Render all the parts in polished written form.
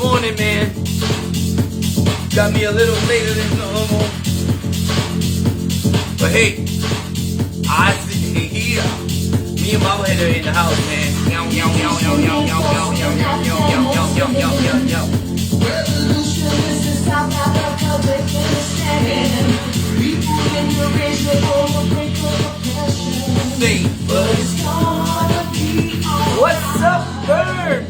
morning, man. Got me a little later than normal. But hey, I sit here. Me and Mama Head are in the house, man. Yo, yo, yo, yo, yo, yo, yo, yo, yo, yo, yo, yo, yo, yo, yo. Revolution is the South Africa making a stand. People in your race will break your oppression. But it's gonna be alright. What's up, Bird?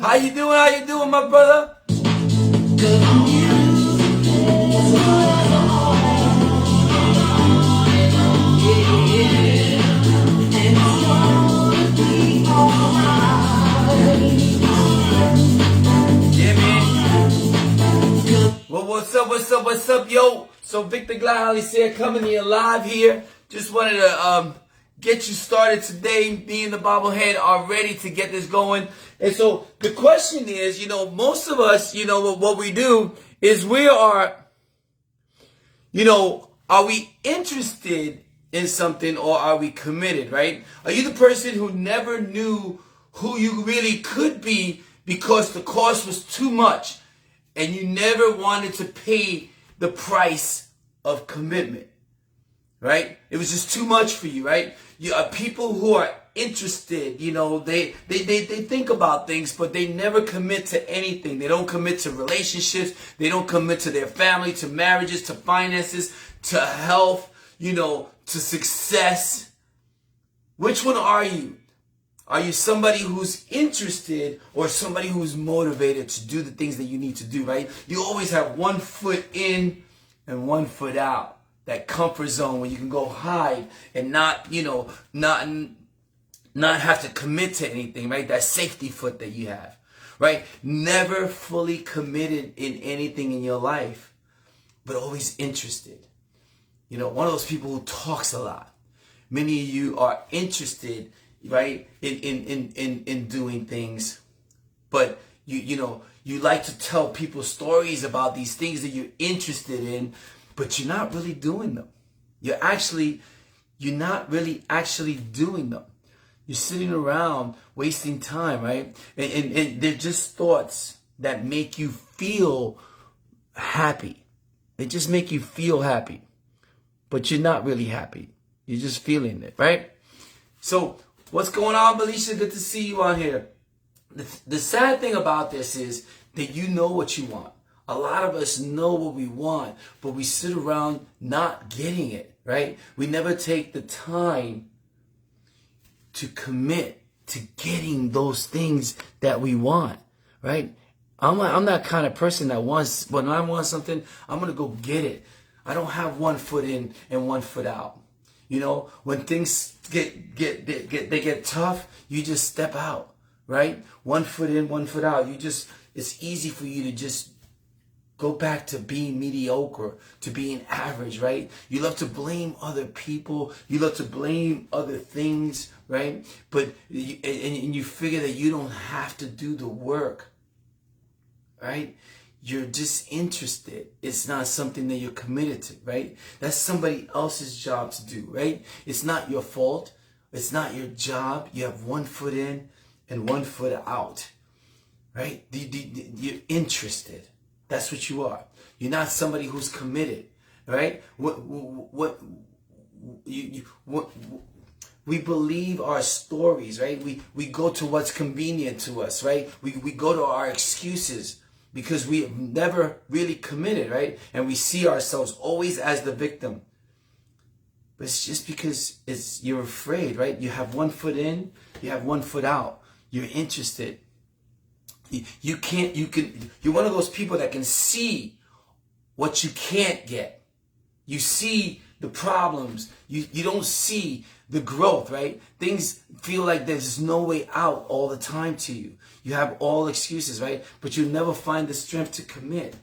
How you doing? How you doing, my brother? Good music is and it's gonna be alright. Yeah, man. Well, what's up, yo? So Victor Glahali said, coming to you live here. Just wanted to get you started today. Me and the Bobblehead are ready to get this going. And so the question is, most of us, what we do is we are, are we interested in something or are we committed, right? Are you the person who never knew who you really could be because the cost was too much and you never wanted to pay the price of commitment, right? It was just too much for you, right? You are people who are interested, they think about things, but they never commit to anything. They don't commit to relationships. They don't commit to their family, to marriages, to finances, to health, to success. Which one are you? Are you somebody who's interested or somebody who's motivated to do the things that you need to do, right? You always have one foot in and one foot out. That comfort zone where you can go hide and not have to commit to anything, right? That safety foot that you have, right? Never fully committed in anything in your life, but always interested. One of those people who talks a lot. Many of you are interested, right, in doing things, but you like to tell people stories about these things that you're interested in, but you're not really doing them. You're not really actually doing them. You're sitting around wasting time, right? And they're just thoughts that make you feel happy. They just make you feel happy, but you're not really happy. You're just feeling it, right? So what's going on, Melisha? Good to see you on here. The sad thing about this is that you know what you want. A lot of us know what we want, but we sit around not getting it, right? We never take the time to commit to getting those things that we want, right? I'm that kind of person that when I want something, I'm going to go get it. I don't have one foot in and one foot out. When things get tough, you just step out, right? One foot in, one foot out. It's easy for you to just go back to being mediocre, to being average, right? You love to blame other people. You love to blame other things, right? But you figure that you don't have to do the work, right? You're just interested. It's not something that you're committed to, right? That's somebody else's job to do, right? It's not your fault. It's not your job. You have one foot in and one foot out, right? You're interested. That's what you are. You're not somebody who's committed, right? We believe our stories, right? We go to what's convenient to us, right? We go to our excuses because we have never really committed, right? And we see ourselves always as the victim. But it's just because you're afraid, right? You have one foot in, you have one foot out. You're interested. You're one of those people that can see what you can't get. You see the problems. You don't see the growth, right? Things feel like there's no way out all the time to you. You have all excuses, right? But you never find the strength to commit.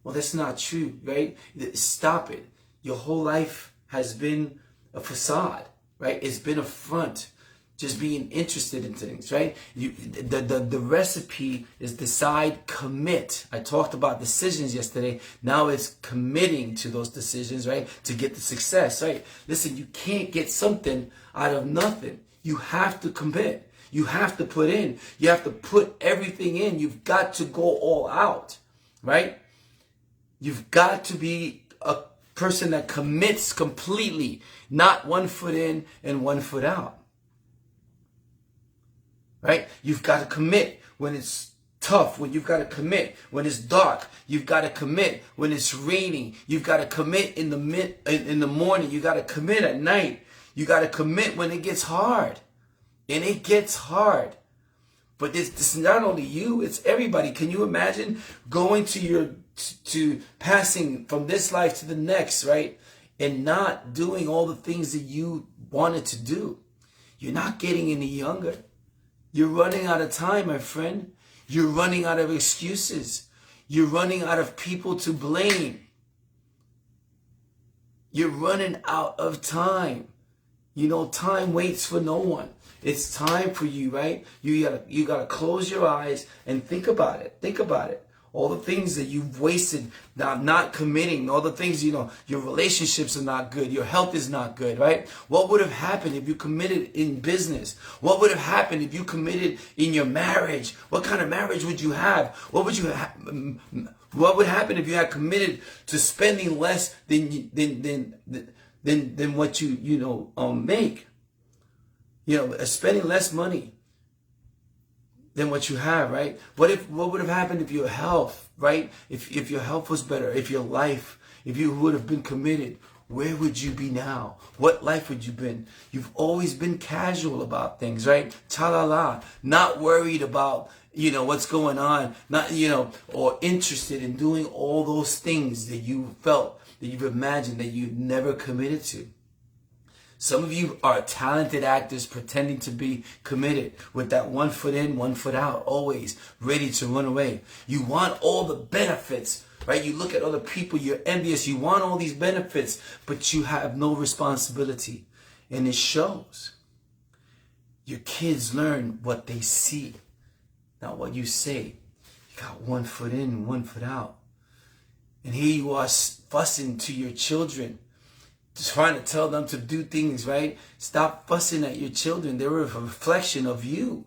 Well, that's not true, right? Stop it. Your whole life has been a facade, right? It's been a front. Just being interested in things, right? The recipe is decide, commit. I talked about decisions yesterday. Now it's committing to those decisions, right? To get the success, right? Listen, you can't get something out of nothing. You have to commit. You have to put in. You have to put everything in. You've got to go all out, right? You've got to be a person that commits completely, not 1 foot in and 1 foot out, right? You've got to commit when it's tough, when you've got to commit when it's dark. You've got to commit when it's raining. You've got to commit in the morning. You got to commit at night. You got to commit when it gets hard. And it gets hard. But it's not only you, it's everybody. Can you imagine going to passing from this life to the next, right? And not doing all the things that you wanted to do. You're not getting any younger. You're running out of time, my friend. You're running out of excuses. You're running out of people to blame. You're running out of time. You know, time waits for no one. It's time for you, right? You gotta close your eyes and think about it. Think about it. All the things that you've wasted not committing, all the things, you know, your relationships are not good, your health is not good, right? What would have happened if you committed in business? What would have happened if you committed in your marriage? What kind of marriage would you have? What would happen if you had committed to spending less than what you make? You know, spending less money than what you have, right? What would have happened if your health, right? If your health was better, if your life, if you would have been committed, where would you be now? What life would you been? You've always been casual about things, right? Cha-la-la, not worried about, you know, what's going on, not, you know, or interested in doing all those things that you felt, that you've imagined, that you never committed to. Some of you are talented actors pretending to be committed with that 1 foot in, 1 foot out, always ready to run away. You want all the benefits, right? You look at other people, you're envious, you want all these benefits, but you have no responsibility. And it shows. Your kids learn what they see, not what you say. You got 1 foot in, 1 foot out. And here you are fussing to your children, trying to tell them to do things, right? Stop fussing at your children. They're a reflection of you.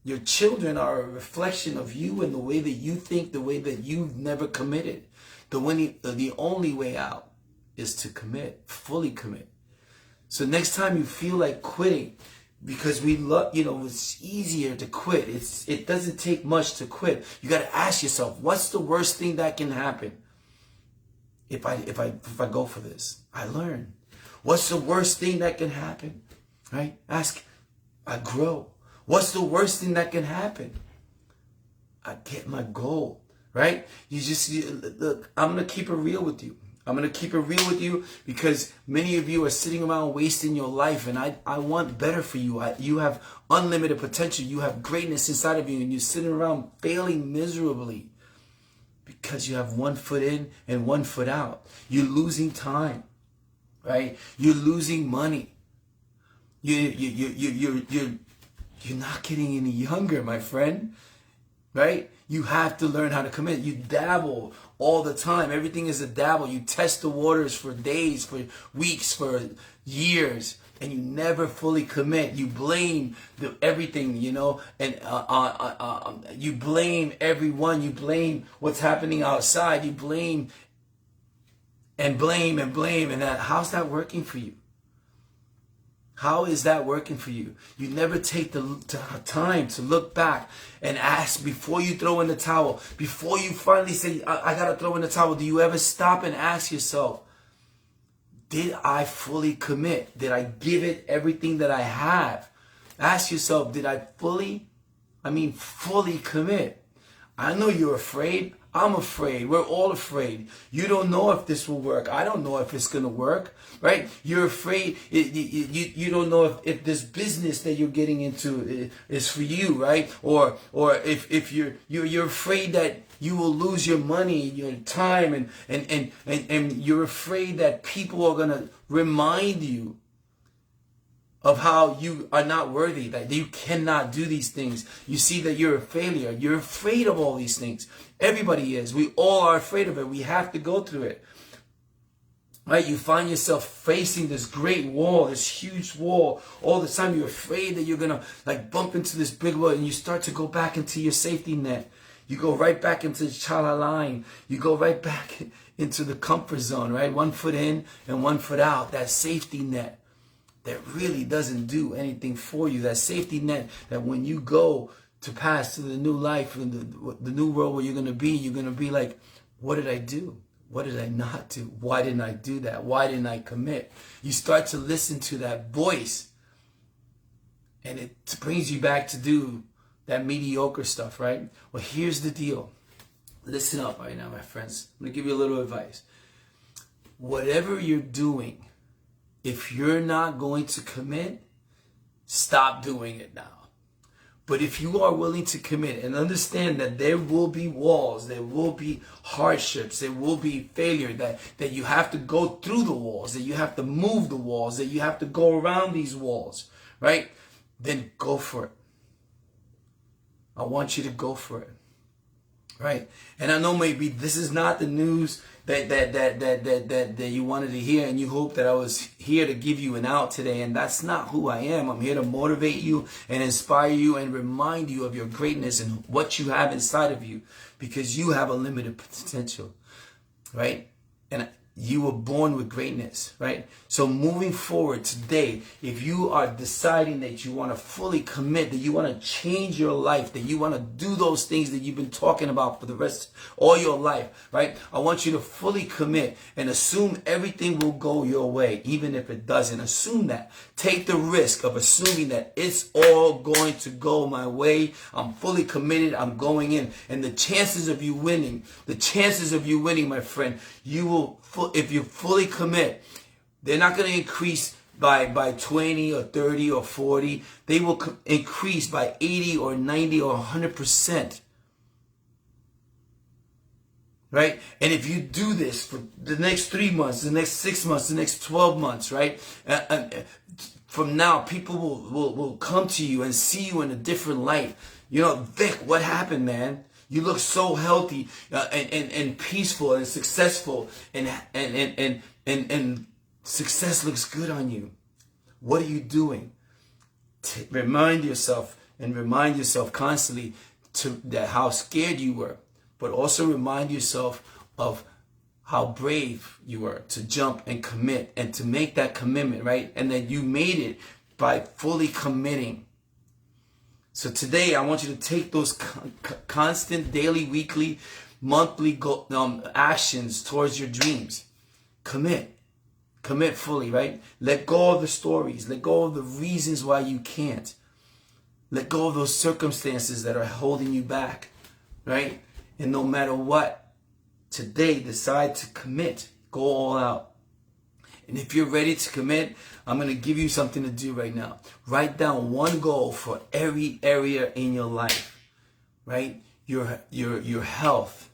Your children are a reflection of you and the way that you think, the way that you've never committed. The only way out is to commit, fully commit. So next time you feel like quitting, because we love, you know, it's easier to quit. It doesn't take much to quit. You got to ask yourself, what's the worst thing that can happen? If I go for this, I learn. What's the worst thing that can happen? Right? Ask, I grow. What's the worst thing that can happen? I get my goal. Right? Look, I'm going to keep it real with you. I'm going to keep it real with you because many of you are sitting around wasting your life, and I want better for you. You have unlimited potential. You have greatness inside of you, and you're sitting around failing miserably. Because you have 1 foot in and 1 foot out. You're losing time, right? You're losing money. You're not getting any younger, my friend, right? You have to learn how to commit. You dabble all the time. Everything is a dabble. You test the waters for days, for weeks, for years. And you never fully commit. You blame everything, you know, and you blame everyone. You blame what's happening outside. You blame and blame and blame. And how's that working for you? How is that working for you? You never take the time to look back and ask before you throw in the towel. Before you finally say, I got to throw in the towel. Do you ever stop and ask yourself, did I fully commit? Did I give it everything that I have? Ask yourself, did I fully commit? I know you're afraid. I'm afraid. We're all afraid. You don't know if this will work. I don't know if it's going to work, right? You're afraid. You don't know if this business that you're getting into is for you, right? Or if you're afraid that you will lose your money, your time, and you're afraid that people are going to remind you of how you are not worthy, that you cannot do these things. You see that you're a failure. You're afraid of all these things. Everybody is. We all are afraid of it. We have to go through it. Right? You find yourself facing this great wall, this huge wall. All the time you're afraid that you're going to like bump into this big wall, and you start to go back into your safety net. You go right back into the chala line. You go right back into the comfort zone, right? 1 foot in and 1 foot out. That safety net that really doesn't do anything for you. That safety net that when you go to pass to the new life and the new world where you're going to be like, what did I do? What did I not do? Why didn't I do that? Why didn't I commit? You start to listen to that voice, and it brings you back to do that mediocre stuff, right? Well, here's the deal. Listen up right now, my friends. I'm going to give you a little advice. Whatever you're doing, if you're not going to commit, stop doing it now. But if you are willing to commit and understand that there will be walls, there will be hardships, there will be failure, that you have to go through the walls, that you have to move the walls, that you have to go around these walls, right? Then go for it. I want you to go for it, right? And I know maybe this is not the news that you wanted to hear, and you hope that I was here to give you an out today, and that's not who I am. I'm here to motivate you and inspire you and remind you of your greatness and what you have inside of you, because you have a limited potential, right? And you were born with greatness, right? So moving forward today, if you are deciding that you want to fully commit, that you want to change your life, that you want to do those things that you've been talking about for the rest all your life, right? I want you to fully commit and assume everything will go your way, even if it doesn't. Assume that. Take the risk of assuming that it's all going to go my way. I'm fully committed. I'm going in. And the chances of you winning, my friend, you will, if you fully commit, they're not going to increase by 20 or 30 or 40. They will increase by 80 or 90 or 100%. Right? And if you do this for the next 3 months, the next 6 months, the next 12 months, right? From now, people will come to you and see you in a different light. You know, Vic, what happened, man? You look so healthy and peaceful and successful, and success looks good on you. What are you doing? Remind yourself constantly that how scared you were, but also remind yourself of how brave you were to jump and commit and to make that commitment, right? And that you made it by fully committing. So today, I want you to take those constant daily, weekly, monthly actions towards your dreams. Commit fully, right? Let go of the stories. Let go of the reasons why you can't. Let go of those circumstances that are holding you back, right? And no matter what, today decide to commit. Go all out. And if you're ready to commit, I'm going to give you something to do right now. Write down one goal for every area in your life, right? Your health.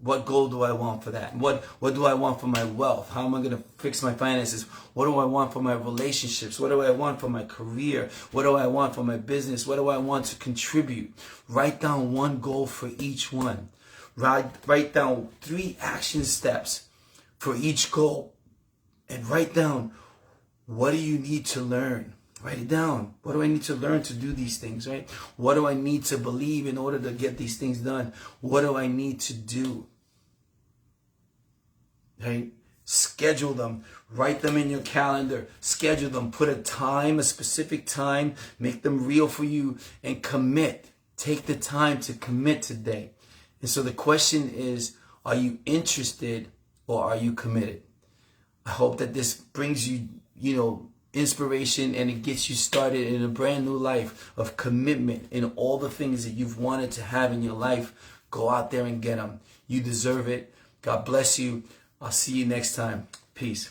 What goal do I want for that? What do I want for my wealth? How am I going to fix my finances? What do I want for my relationships? What do I want for my career? What do I want for my business? What do I want to contribute? Write down one goal for each one. Write down 3 action steps for each goal. And write down, what do you need to learn? Write it down. What do I need to learn to do these things, right? What do I need to believe in order to get these things done? What do I need to do? Right? Schedule them. Write them in your calendar. Schedule them. Put a specific time. Make them real for you and commit. Take the time to commit today. And so the question is, are you interested or are you committed? I hope that this brings you, inspiration, and it gets you started in a brand new life of commitment in all the things that you've wanted to have in your life. Go out there and get them. You deserve it. God bless you. I'll see you next time. Peace.